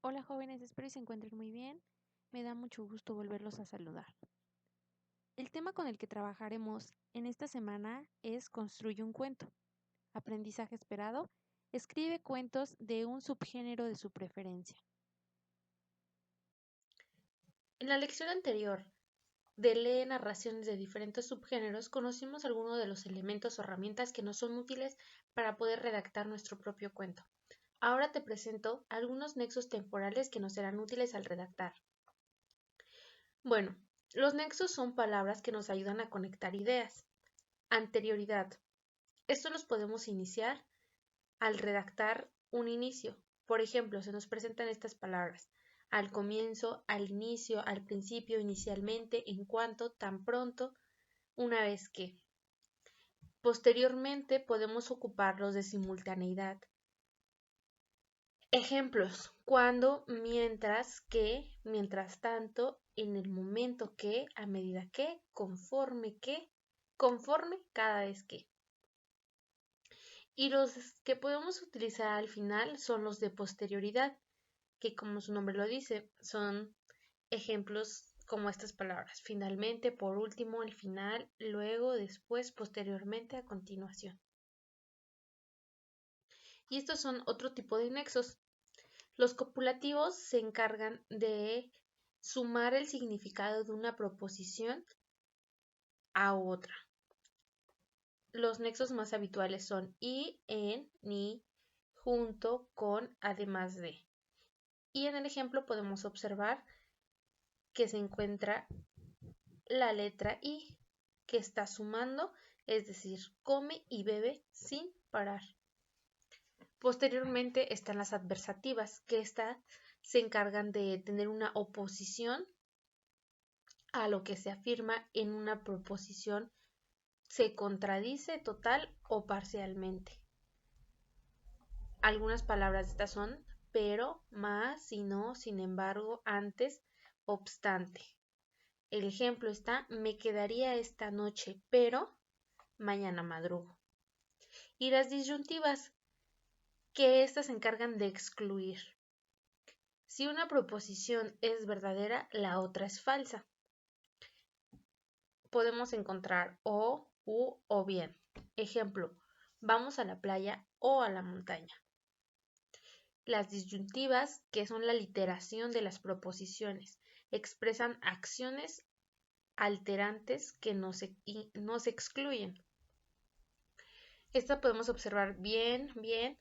Hola jóvenes, espero y se encuentren muy bien. Me da mucho gusto volverlos a saludar. El tema con el que trabajaremos en esta semana es Construye un cuento. Aprendizaje esperado. Escribe cuentos de un subgénero de su preferencia. En la lección anterior de Lee narraciones de diferentes subgéneros, conocimos algunos de los elementos o herramientas que nos son útiles para poder redactar nuestro propio cuento. Ahora te presento algunos nexos temporales que nos serán útiles al redactar. Bueno, los nexos son palabras que nos ayudan a conectar ideas. Anterioridad. Esto los podemos iniciar al redactar un inicio. Por ejemplo, se nos presentan estas palabras: al comienzo, al inicio, al principio, inicialmente, en cuanto, tan pronto, una vez que. Posteriormente podemos ocuparlos de simultaneidad. Ejemplos: cuando, mientras que, mientras tanto, en el momento que, a medida que, conforme, cada vez que. Y los que podemos utilizar al final son los de posterioridad, que como su nombre lo dice, son ejemplos como estas palabras: finalmente, por último, al final, luego, después, posteriormente, a continuación. Y estos son otro tipo de nexos. Los copulativos se encargan de sumar el significado de una proposición a otra. Los nexos más habituales son y, en, ni, junto, con, además de. Y en el ejemplo podemos observar que se encuentra la letra I, que está sumando, es decir, come y bebe sin parar. Posteriormente están las adversativas, que se encargan de tener una oposición a lo que se afirma en una proposición, se contradice total o parcialmente. Algunas palabras de estas son pero, más, si no, sin embargo, antes, obstante. El ejemplo está: me quedaría esta noche, pero mañana madrugo. Y las disyuntivas, que estas se encargan de excluir. Si una proposición es verdadera, la otra es falsa. Podemos encontrar o, u o bien. Ejemplo: vamos a la playa o a la montaña. Las disyuntivas, que son la literación de las proposiciones, expresan acciones alterantes que no se excluyen. Esta podemos observar bien, bien,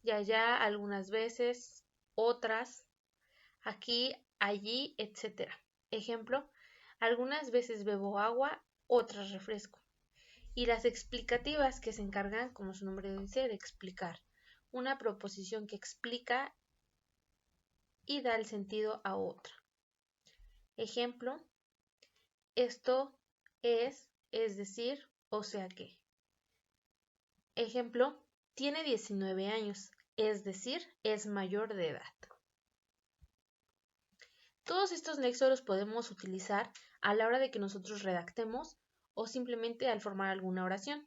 ya, algunas veces, otras, aquí, allí, etc. Ejemplo: algunas veces bebo agua, otras refresco. Y las explicativas, que se encargan, como su nombre dice, de explicar. Una proposición que explica y da el sentido a otra. Ejemplo: esto es decir, o sea que. Ejemplo: tiene 19 años, es decir, es mayor de edad. Todos estos nexos los podemos utilizar a la hora de que nosotros redactemos o simplemente al formar alguna oración.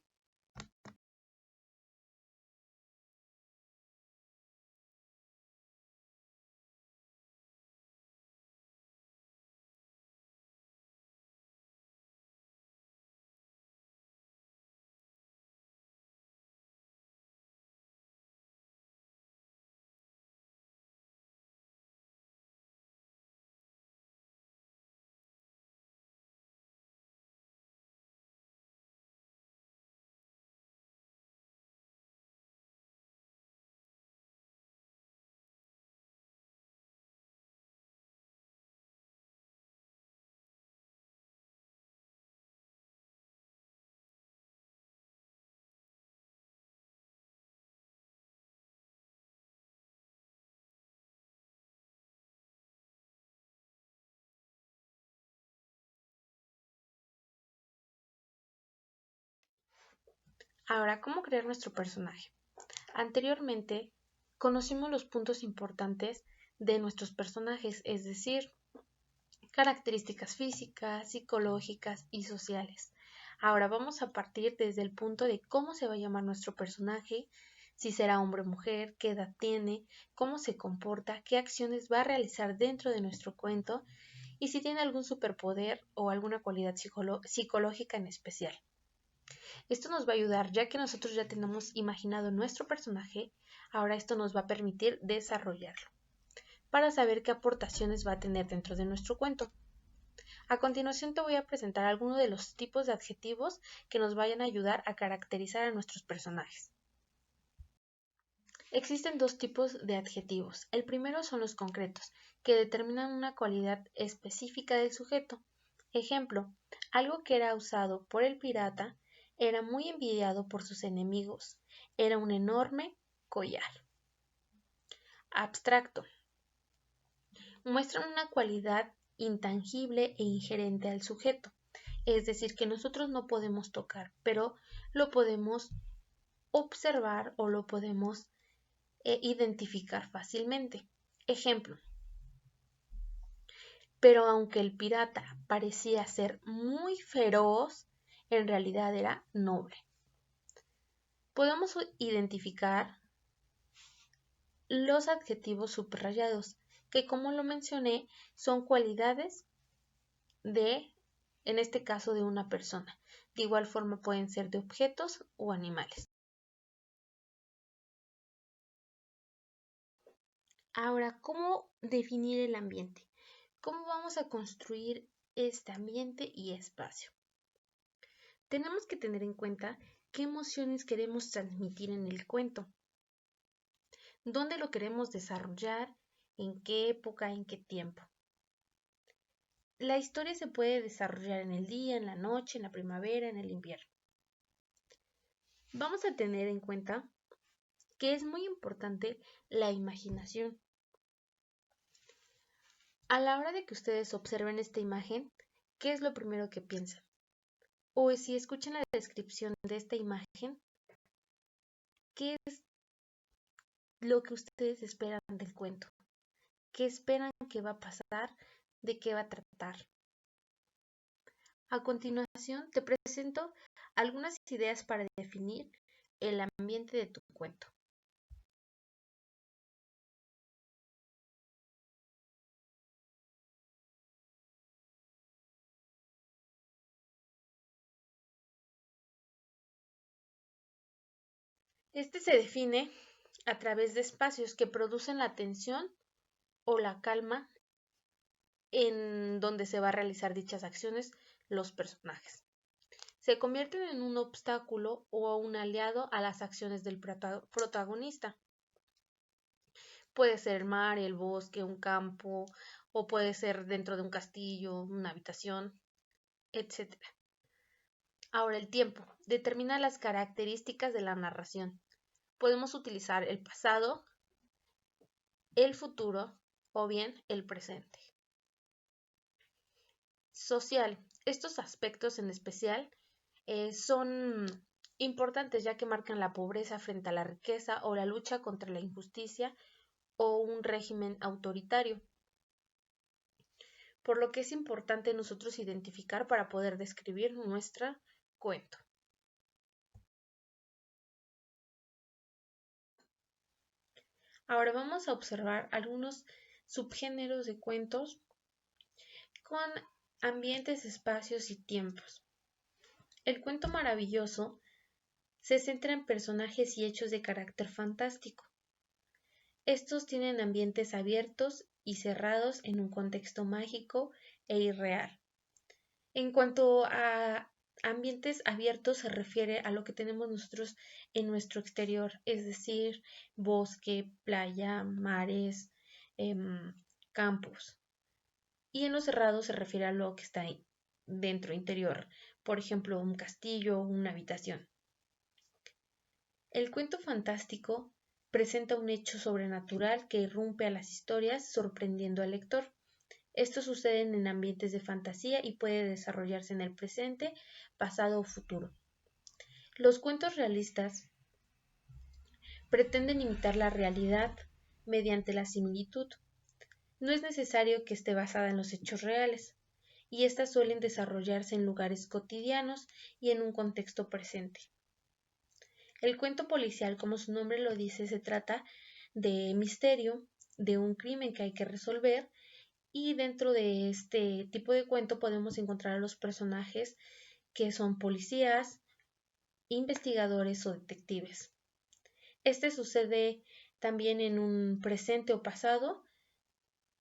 Ahora, ¿cómo crear nuestro personaje? Anteriormente, conocimos los puntos importantes de nuestros personajes, es decir, características físicas, psicológicas y sociales. Ahora vamos a partir desde el punto de cómo se va a llamar nuestro personaje, si será hombre o mujer, qué edad tiene, cómo se comporta, qué acciones va a realizar dentro de nuestro cuento y si tiene algún superpoder o alguna cualidad psicológica en especial. Esto nos va a ayudar, ya que nosotros ya tenemos imaginado nuestro personaje, ahora esto nos va a permitir desarrollarlo, para saber qué aportaciones va a tener dentro de nuestro cuento. A continuación te voy a presentar algunos de los tipos de adjetivos que nos vayan a ayudar a caracterizar a nuestros personajes. Existen dos tipos de adjetivos. El primero son los concretos, que determinan una cualidad específica del sujeto. Ejemplo, algo que era usado por el pirata era muy envidiado por sus enemigos. Era un enorme collar. Abstracto. Muestran una cualidad intangible e ingerente al sujeto. Es decir, que nosotros no podemos tocar, pero lo podemos observar o lo podemos identificar fácilmente. Ejemplo, pero aunque el pirata parecía ser muy feroz, en realidad era noble. Podemos identificar los adjetivos subrayados, que como lo mencioné, son cualidades de, en este caso, de una persona. De igual forma pueden ser de objetos o animales. Ahora, ¿cómo definir el ambiente? ¿Cómo vamos a construir este ambiente y espacio? Tenemos que tener en cuenta qué emociones queremos transmitir en el cuento, dónde lo queremos desarrollar, en qué época, en qué tiempo. La historia se puede desarrollar en el día, en la noche, en la primavera, en el invierno. Vamos a tener en cuenta que es muy importante la imaginación. A la hora de que ustedes observen esta imagen, ¿qué es lo primero que piensan? O si escuchan la descripción de esta imagen, ¿qué es lo que ustedes esperan del cuento? ¿Qué esperan que va a pasar? ¿De qué va a tratar? A continuación, te presento algunas ideas para definir el ambiente de tu cuento. Este se define a través de espacios que producen la tensión o la calma en donde se va a realizar dichas acciones los personajes. Se convierten en un obstáculo o un aliado a las acciones del protagonista. Puede ser el mar, el bosque, un campo, o puede ser dentro de un castillo, una habitación, etc. Ahora el tiempo determina las características de la narración. Podemos utilizar el pasado, el futuro o bien el presente. Social. Estos aspectos en especial son importantes ya que marcan la pobreza frente a la riqueza o la lucha contra la injusticia o un régimen autoritario. Por lo que es importante nosotros identificar para poder describir nuestro cuento. Ahora vamos a observar algunos subgéneros de cuentos con ambientes, espacios y tiempos. El cuento maravilloso se centra en personajes y hechos de carácter fantástico. Estos tienen ambientes abiertos y cerrados en un contexto mágico e irreal. En cuanto a ambientes abiertos se refiere a lo que tenemos nosotros en nuestro exterior, es decir, bosque, playa, mares, campos. Y en los cerrados se refiere a lo que está ahí dentro, interior, por ejemplo, un castillo o una habitación. El cuento fantástico presenta un hecho sobrenatural que irrumpe a las historias sorprendiendo al lector. Esto sucede en ambientes de fantasía y puede desarrollarse en el presente, pasado o futuro. Los cuentos realistas pretenden imitar la realidad mediante la similitud. No es necesario que esté basada en los hechos reales, y éstas suelen desarrollarse en lugares cotidianos y en un contexto presente. El cuento policial, como su nombre lo dice, se trata de misterio, de un crimen que hay que resolver, y dentro de este tipo de cuento podemos encontrar a los personajes que son policías, investigadores o detectives. Este sucede también en un presente o pasado,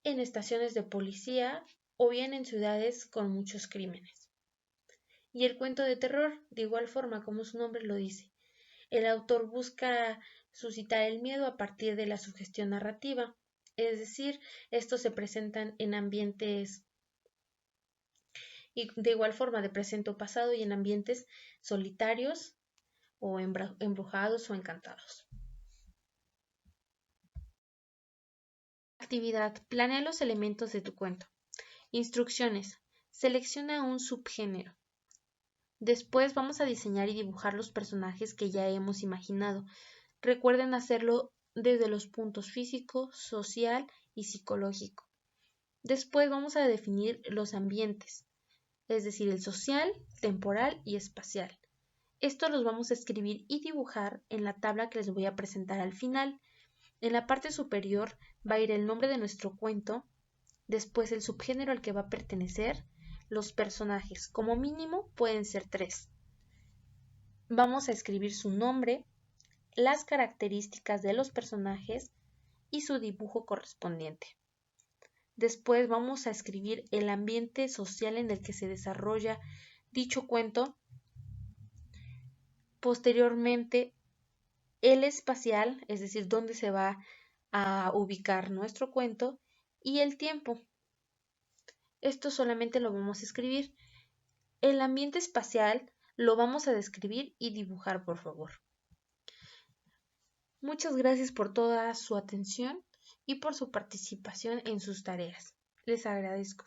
en estaciones de policía o bien en ciudades con muchos crímenes. Y el cuento de terror, de igual forma como su nombre lo dice, el autor busca suscitar el miedo a partir de la sugestión narrativa, es decir, estos se presentan en ambientes y de igual forma de presente o pasado y en ambientes solitarios o embrujados o encantados. Actividad. Planea los elementos de tu cuento. Instrucciones. Selecciona un subgénero. Después vamos a diseñar y dibujar los personajes que ya hemos imaginado. Recuerden hacerlo desde los puntos físico, social y psicológico. Después vamos a definir los ambientes, es decir, el social, temporal y espacial. Estos los vamos a escribir y dibujar en la tabla que les voy a presentar al final. En la parte superior va a ir el nombre de nuestro cuento, después el subgénero al que va a pertenecer, los personajes, como mínimo pueden ser 3. Vamos a escribir su nombre, las características de los personajes y su dibujo correspondiente. Después vamos a escribir el ambiente social en el que se desarrolla dicho cuento. Posteriormente, el espacial, es decir, dónde se va a ubicar nuestro cuento, y el tiempo. Esto solamente lo vamos a escribir. El ambiente espacial lo vamos a describir y dibujar, por favor. Muchas gracias por toda su atención y por su participación en sus tareas. Les agradezco.